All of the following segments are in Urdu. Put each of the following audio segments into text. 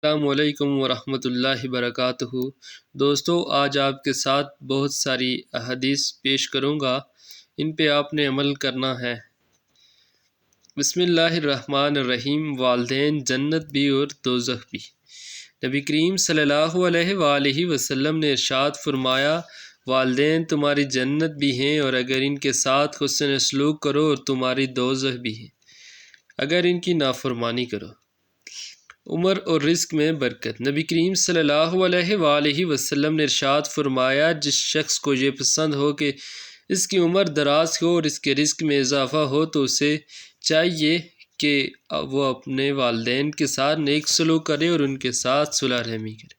السلام علیکم ورحمۃ اللہ وبرکاتہ۔ دوستو، آج آپ کے ساتھ بہت ساری احادیث پیش کروں گا، ان پہ آپ نے عمل کرنا ہے۔ بسم اللہ الرحمن الرحیم۔ والدین جنت بھی اور دوزخ بھی۔ نبی کریم صلی اللہ علیہ وآلہ وسلم نے ارشاد فرمایا، والدین تمہاری جنت بھی ہیں اور اگر ان کے ساتھ حسن سلوک کرو، اور تمہاری دوزخ بھی ہیں اگر ان کی نافرمانی کرو۔ عمر اور رزق میں برکت۔ نبی کریم صلی اللہ علیہ وآلہ وسلم نے ارشاد فرمایا، جس شخص کو یہ پسند ہو کہ اس کی عمر دراز ہو اور اس کے رزق میں اضافہ ہو، تو اسے چاہیے کہ وہ اپنے والدین کے ساتھ نیک سلوک کرے اور ان کے ساتھ صلح رحمی کرے۔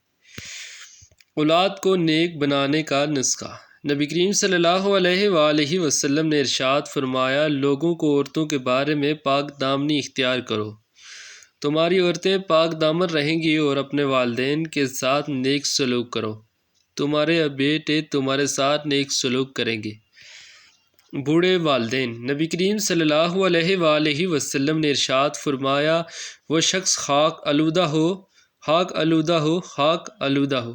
اولاد کو نیک بنانے کا نسخہ۔ نبی کریم صلی اللہ علیہ وآلہ وسلم نے ارشاد فرمایا، لوگوں کو عورتوں کے بارے میں پاک دامنی اختیار کرو۔ تمہاری عورتیں پاک دامن رہیں گی اور اپنے والدین کے ساتھ نیک سلوک کرو، تمہارے بیٹے تمہارے ساتھ نیک سلوک کریں گے۔ بوڑھے والدین۔ نبی کریم صلی اللہ علیہ وآلہ وسلم نے ارشاد فرمایا، وہ شخص خاک آلودہ ہو۔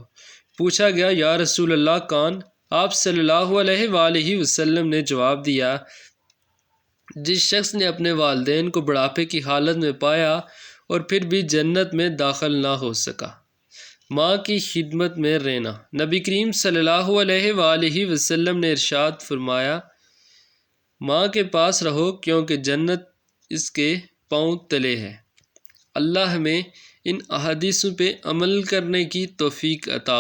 پوچھا گیا، یا رسول اللہ کون؟ آپ صلی اللہ علیہ وآلہ وسلم نے جواب دیا، جس شخص نے اپنے والدین کو بڑھاپے کی حالت میں پایا اور پھر بھی جنت میں داخل نہ ہو سکا۔ ماں کی خدمت میں رہنا۔ نبی کریم صلی اللہ علیہ وآلہ وسلم نے ارشاد فرمایا، ماں کے پاس رہو کیونکہ جنت اس کے پاؤں تلے ہے۔ اللہ ہمیں ان احادیثوں پہ عمل کرنے کی توفیق عطا